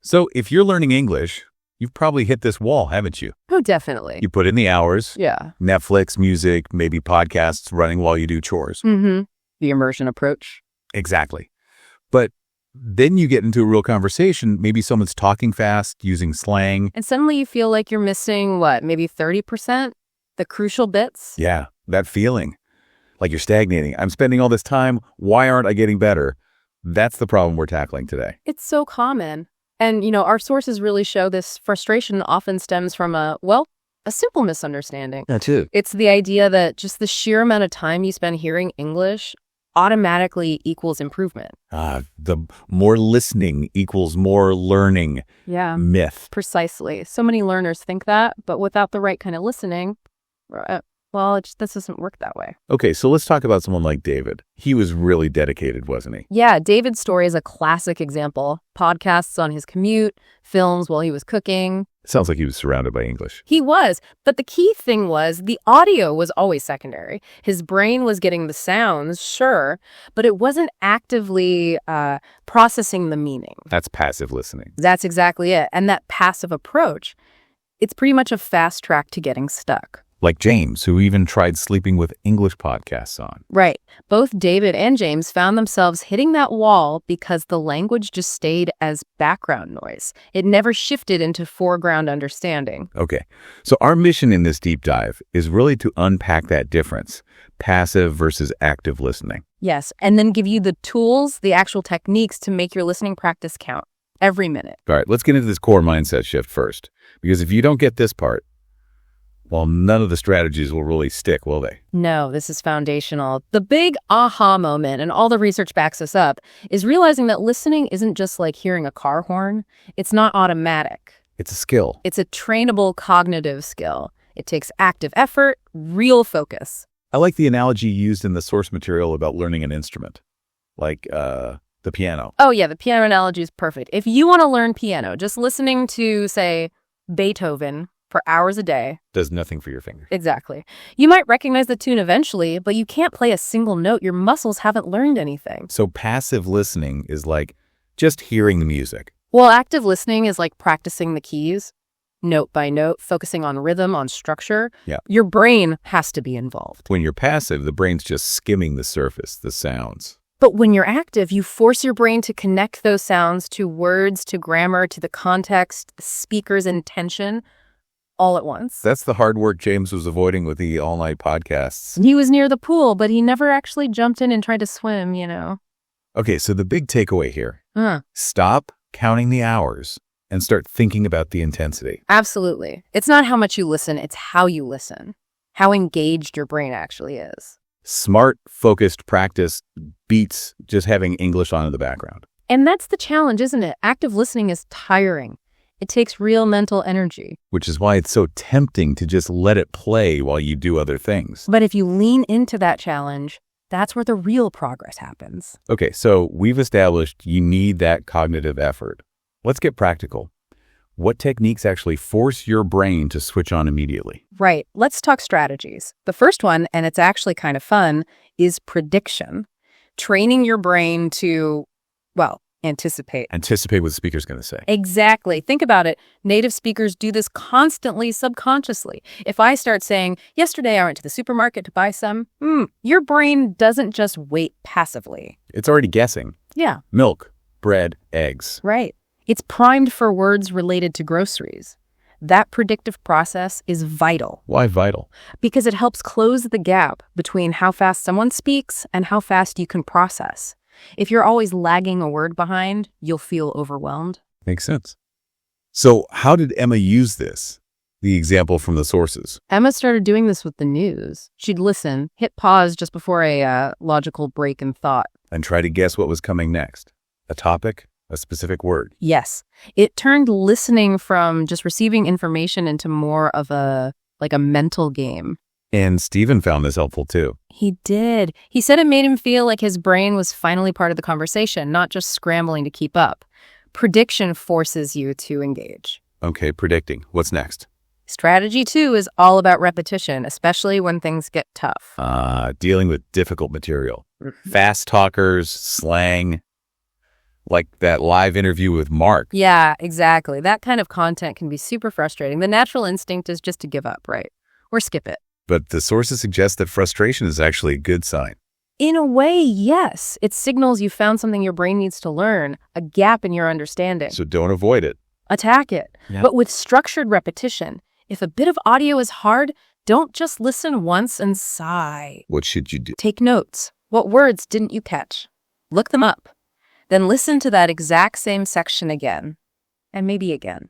So if you're learning English, you've probably hit this wall, haven't you? Oh, definitely. You put in the hours. Yeah. Netflix, music, maybe podcasts running while you do chores. Mm-hmm. The immersion approach. Exactly. But then you get into a real conversation. Maybe someone's talking fast, using slang. And suddenly you feel like you're missing, maybe 30%? The crucial bits? Yeah, that feeling. Like you're stagnating. I'm spending all this time. Why aren't I getting better? That's the problem we're tackling today. It's so common. And, our sources really show this frustration often stems from a simple misunderstanding. That's it. It's the idea that just the sheer amount of time you spend hearing English automatically equals improvement. The more listening equals more learning. Yeah. Myth. Precisely. So many learners think that, but without the right kind of listening, this doesn't work that way. Okay, so let's talk about someone like David. He was really dedicated, wasn't he? Yeah, David's story is a classic example. Podcasts on his commute, films while he was cooking. Sounds like he was surrounded by English. He was, but the key thing was the audio was always secondary. His brain was getting the sounds, sure, but it wasn't actively processing the meaning. That's passive listening. That's exactly it. And that passive approach, it's pretty much a fast track to getting stuck. Like James, who even tried sleeping with English podcasts on. Right. Both David and James found themselves hitting that wall because the language just stayed as background noise. It never shifted into foreground understanding. Okay. So our mission in this deep dive is really to unpack that difference, passive versus active listening. Yes. And then give you the tools, the actual techniques to make your listening practice count every minute. All right. Let's get into this core mindset shift first. Because if you don't get this part, none of the strategies will really stick, will they? No, this is foundational. The big aha moment, and all the research backs us up, is realizing that listening isn't just like hearing a car horn. It's not automatic. It's a skill. It's a trainable cognitive skill. It takes active effort, real focus. I like the analogy used in the source material about learning an instrument, like the piano. Oh, yeah, the piano analogy is perfect. If you want to learn piano, just listening to, say, Beethoven for hours a day does nothing for your fingers. Exactly. You might recognize the tune eventually, but you can't play a single note. Your muscles haven't learned anything. So passive listening is like just hearing the music. Well, active listening is like practicing the keys, note by note, focusing on rhythm, on structure. Yeah. Your brain has to be involved. When you're passive, the brain's just skimming the surface, the sounds. But when you're active, you force your brain to connect those sounds to words, to grammar, to the context, the speaker's intention, all at once. That's the hard work James was avoiding with the all-night podcasts. He was near the pool, but he never actually jumped in and tried to swim, Okay, so the big takeaway here. Stop counting the hours and start thinking about the intensity. Absolutely. It's not how much you listen, it's how you listen. How engaged your brain actually is. Smart, focused practice beats just having English on in the background. And that's the challenge, isn't it? Active listening is tiring. It takes real mental energy. Which is why it's so tempting to just let it play while you do other things. But if you lean into that challenge, that's where the real progress happens. Okay, so we've established you need that cognitive effort. Let's get practical. What techniques actually force your brain to switch on immediately? Right. Let's talk strategies. The first one, and it's actually kind of fun, is prediction. Training your brain to, anticipate. Anticipate what the speaker's going to say. Exactly. Think about it. Native speakers do this constantly, subconsciously. If I start saying, yesterday I went to the supermarket to buy some, your brain doesn't just wait passively. It's already guessing. Yeah. Milk, bread, eggs. Right. It's primed for words related to groceries. That predictive process is vital. Why vital? Because it helps close the gap between how fast someone speaks and how fast you can process. If you're always lagging a word behind, you'll feel overwhelmed. Makes sense. So how did Emma use this? The example from the sources. Emma started doing this with the news. She'd listen, hit pause just before a logical break in thought. And try to guess what was coming next. A topic, a specific word. Yes. It turned listening from just receiving information into more of a mental game. And Stephen found this helpful too. He did. He said it made him feel like his brain was finally part of the conversation, not just scrambling to keep up. Prediction forces you to engage. Okay, predicting. What's next? Strategy 2 is all about repetition, especially when things get tough. Dealing with difficult material. Fast talkers, slang. Like that live interview with Mark. Yeah, exactly. That kind of content can be super frustrating. The natural instinct is just to give up, right? Or skip it. But the sources suggest that frustration is actually a good sign. In a way, yes. It signals you found something your brain needs to learn, a gap in your understanding. So don't avoid it. Attack it. Yeah. But with structured repetition, if a bit of audio is hard, don't just listen once and sigh. What should you do? Take notes. What words didn't you catch? Look them up. Then listen to that exact same section again. And maybe again.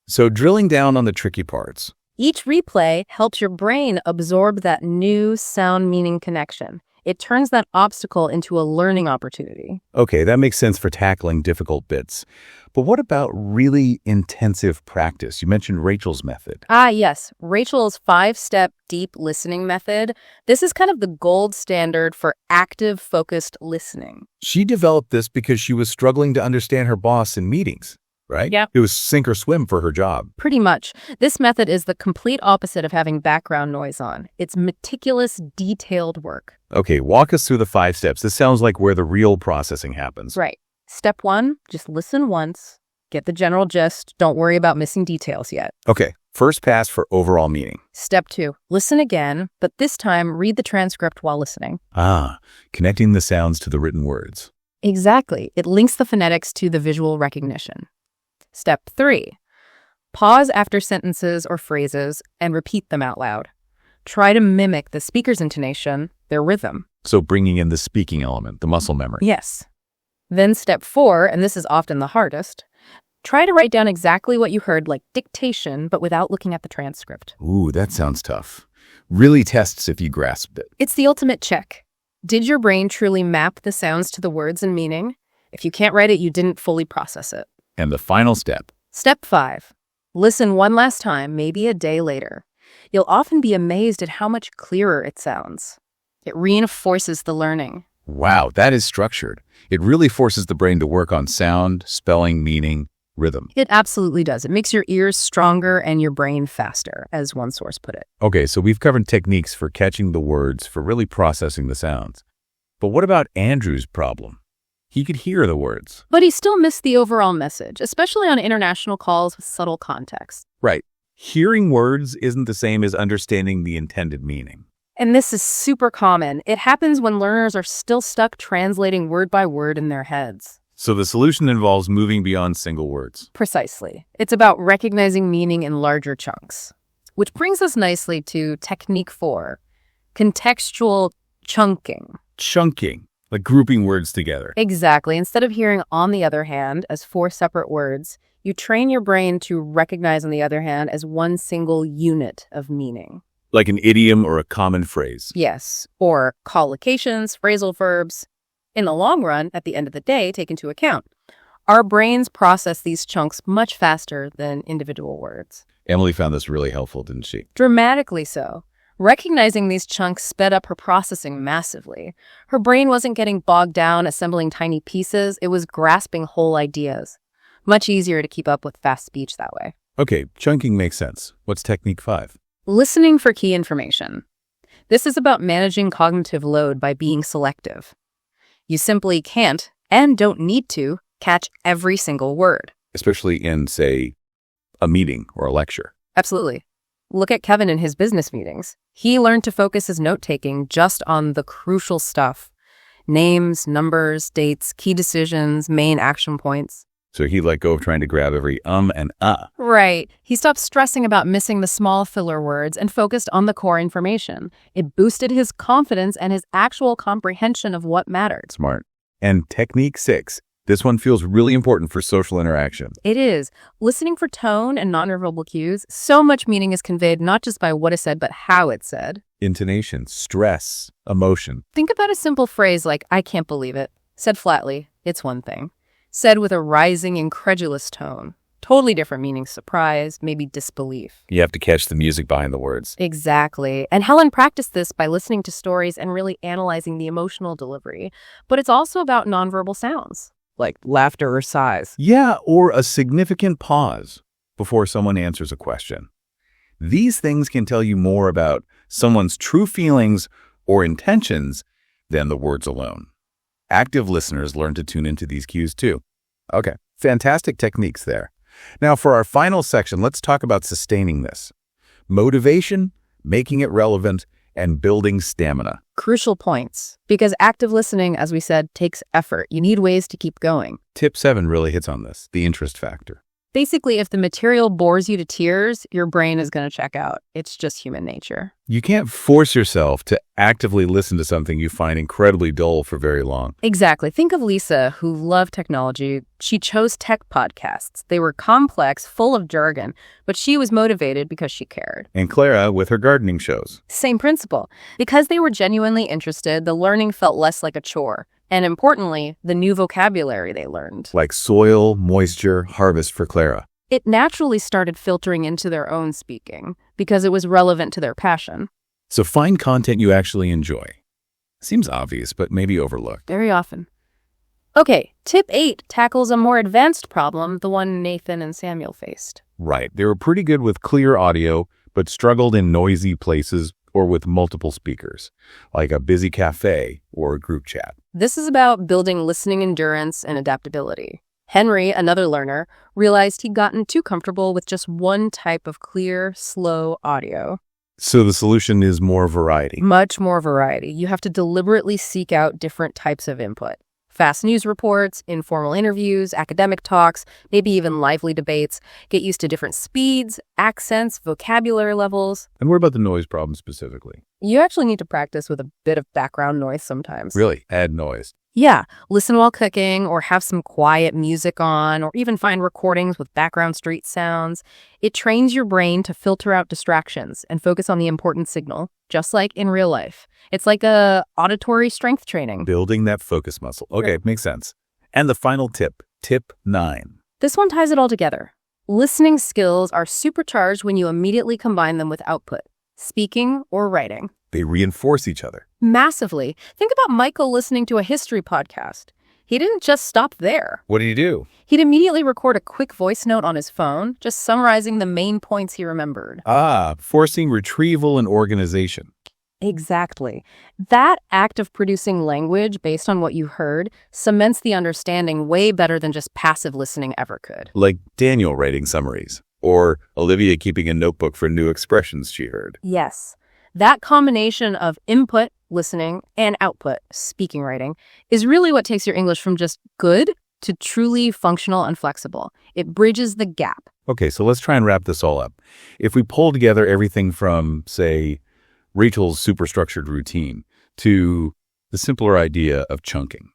So drilling down on the tricky parts. Each replay helps your brain absorb that new sound-meaning connection. It turns that obstacle into a learning opportunity. Okay, that makes sense for tackling difficult bits. But what about really intensive practice? You mentioned Rachel's method. Yes. Rachel's 5-step deep listening method. This is kind of the gold standard for active, focused listening. She developed this because she was struggling to understand her boss in meetings, right? Yeah. It was sink or swim for her job. Pretty much. This method is the complete opposite of having background noise on. It's meticulous, detailed work. Okay, walk us through the 5 steps. This sounds like where the real processing happens. Right. Step 1, just listen once. Get the general gist. Don't worry about missing details yet. Okay, first pass for overall meaning. Step 2, listen again, but this time read the transcript while listening. Connecting the sounds to the written words. Exactly. It links the phonetics to the visual recognition. Step 3, pause after sentences or phrases and repeat them out loud. Try to mimic the speaker's intonation, their rhythm. So bringing in the speaking element, the muscle memory. Yes. Then step 4, and this is often the hardest, try to write down exactly what you heard like dictation, but without looking at the transcript. Ooh, that sounds tough. Really tests if you grasped it. It's the ultimate check. Did your brain truly map the sounds to the words and meaning? If you can't write it, you didn't fully process it. And the final step. Step 5, listen one last time, maybe a day later. You'll often be amazed at how much clearer it sounds. It reinforces the learning. Wow, that is structured. It really forces the brain to work on sound, spelling, meaning, rhythm. It absolutely does. It makes your ears stronger and your brain faster, as one source put it. Okay, so we've covered techniques for catching the words, for really processing the sounds. But what about Andrew's problem? He could hear the words. But he still missed the overall message, especially on international calls with subtle context. Right. Hearing words isn't the same as understanding the intended meaning. And this is super common. It happens when learners are still stuck translating word by word in their heads. So the solution involves moving beyond single words. Precisely. It's about recognizing meaning in larger chunks. Which brings us nicely to technique 4, contextual chunking. Chunking, like grouping words together. Exactly. Instead of hearing on the other hand as 4 separate words, you train your brain to recognize on the other hand as one single unit of meaning. Like an idiom or a common phrase. Yes, or collocations, phrasal verbs. In the long run, at the end of the day, take into account. Our brains process these chunks much faster than individual words. Emily found this really helpful, didn't she? Dramatically so. Recognizing these chunks sped up her processing massively. Her brain wasn't getting bogged down assembling tiny pieces, it was grasping whole ideas. Much easier to keep up with fast speech that way. Okay, chunking makes sense. What's technique 5? Listening for key information. This is about managing cognitive load by being selective. You simply can't, and don't need to, catch every single word. Especially in, say, a meeting or a lecture. Absolutely. Look at Kevin in his business meetings. He learned to focus his note-taking just on the crucial stuff. Names, numbers, dates, key decisions, main action points. So he let go of trying to grab every and Right. He stopped stressing about missing the small filler words and focused on the core information. It boosted his confidence and his actual comprehension of what mattered. Smart. And technique 6. This one feels really important for social interaction. It is. Listening for tone and nonverbal cues, so much meaning is conveyed not just by what is said, but how it's said. Intonation, stress, emotion. Think about a simple phrase like, I can't believe it. Said flatly, it's one thing. Said with a rising, incredulous tone. Totally different meaning, surprise, maybe disbelief. You have to catch the music behind the words. Exactly. And Helen practiced this by listening to stories and really analyzing the emotional delivery. But it's also about nonverbal sounds. Like laughter or sighs. Yeah, or a significant pause before someone answers a question. These things can tell you more about someone's true feelings or intentions than the words alone. Active listeners learn to tune into these cues too. Okay, fantastic techniques there. Now, for our final section, let's talk about sustaining this. Motivation, making it relevant, and building stamina. Crucial points, because active listening, as we said, takes effort. You need ways to keep going. Tip 7 really hits on this, the interest factor. Basically, if the material bores you to tears, your brain is going to check out. It's just human nature. You can't force yourself to actively listen to something you find incredibly dull for very long. Exactly. Think of Lisa, who loved technology. She chose tech podcasts. They were complex, full of jargon, but she was motivated because she cared. And Clara with her gardening shows. Same principle. Because they were genuinely interested, the learning felt less like a chore. And importantly, the new vocabulary they learned. Like soil, moisture, harvest for Clara. It naturally started filtering into their own speaking because it was relevant to their passion. So find content you actually enjoy. Seems obvious, but maybe overlooked. Very often. Okay, tip 8 tackles a more advanced problem, the one Nathan and Samuel faced. Right. They were pretty good with clear audio, but struggled in noisy places or with multiple speakers, like a busy cafe or a group chat. This is about building listening endurance and adaptability. Henry, another learner, realized he'd gotten too comfortable with just one type of clear, slow audio. So the solution is more variety. Much more variety. You have to deliberately seek out different types of input. Fast news reports, informal interviews, academic talks, maybe even lively debates. Get used to different speeds, accents, vocabulary levels. And what about the noise problem specifically? You actually need to practice with a bit of background noise sometimes. Really? Add noise. Yeah, listen while cooking or have some quiet music on or even find recordings with background street sounds. It trains your brain to filter out distractions and focus on the important signal, just like in real life. It's like a auditory strength training. Building that focus muscle. Okay, makes sense. And the final tip, tip 9. This one ties it all together. Listening skills are supercharged when you immediately combine them with output, speaking or writing. They reinforce each other. Massively. Think about Michael listening to a history podcast. He didn't just stop there. What did he do? He'd immediately record a quick voice note on his phone, just summarizing the main points he remembered. Forcing retrieval and organization. Exactly. That act of producing language based on what you heard cements the understanding way better than just passive listening ever could. Like Daniel writing summaries, or Olivia keeping a notebook for new expressions she heard. Yes. That combination of input, listening, and output, speaking, writing, is really what takes your English from just good to truly functional and flexible. It bridges the gap. Okay, so let's try and wrap this all up. If we pull together everything from, say, Rachel's superstructured routine to the simpler idea of chunking,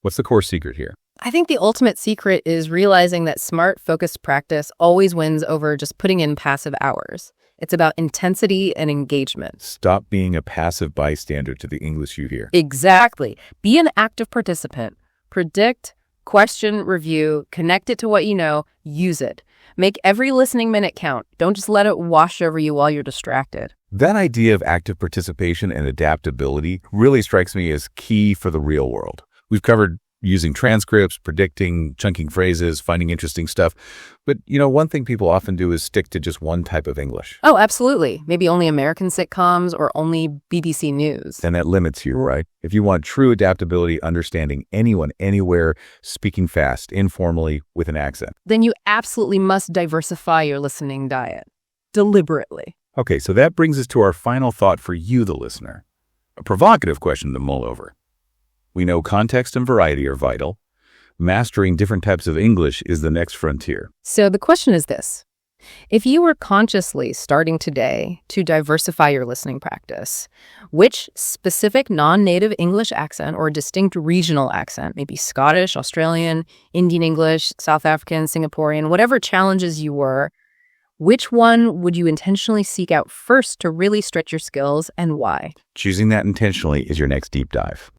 what's the core secret here? I think the ultimate secret is realizing that smart, focused practice always wins over just putting in passive hours. It's about intensity and engagement. Stop being a passive bystander to the English you hear. Exactly. Be an active participant. Predict, question, review, connect it to what you know, use it. Make every listening minute count. Don't just let it wash over you while you're distracted. That idea of active participation and adaptability really strikes me as key for the real world. We've covered using transcripts, predicting, chunking phrases, finding interesting stuff. But, one thing people often do is stick to just one type of English. Oh, absolutely. Maybe only American sitcoms or only BBC News. Then that limits you, right? If you want true adaptability, understanding anyone, anywhere, speaking fast, informally, with an accent, then you absolutely must diversify your listening diet. Deliberately. Okay, so that brings us to our final thought for you, the listener. A provocative question to mull over. We know context and variety are vital. Mastering different types of English is the next frontier. So the question is this. If you were consciously starting today to diversify your listening practice, which specific non-native English accent or distinct regional accent, maybe Scottish, Australian, Indian English, South African, Singaporean, whatever challenges you were, which one would you intentionally seek out first to really stretch your skills and why? Choosing that intentionally is your next deep dive.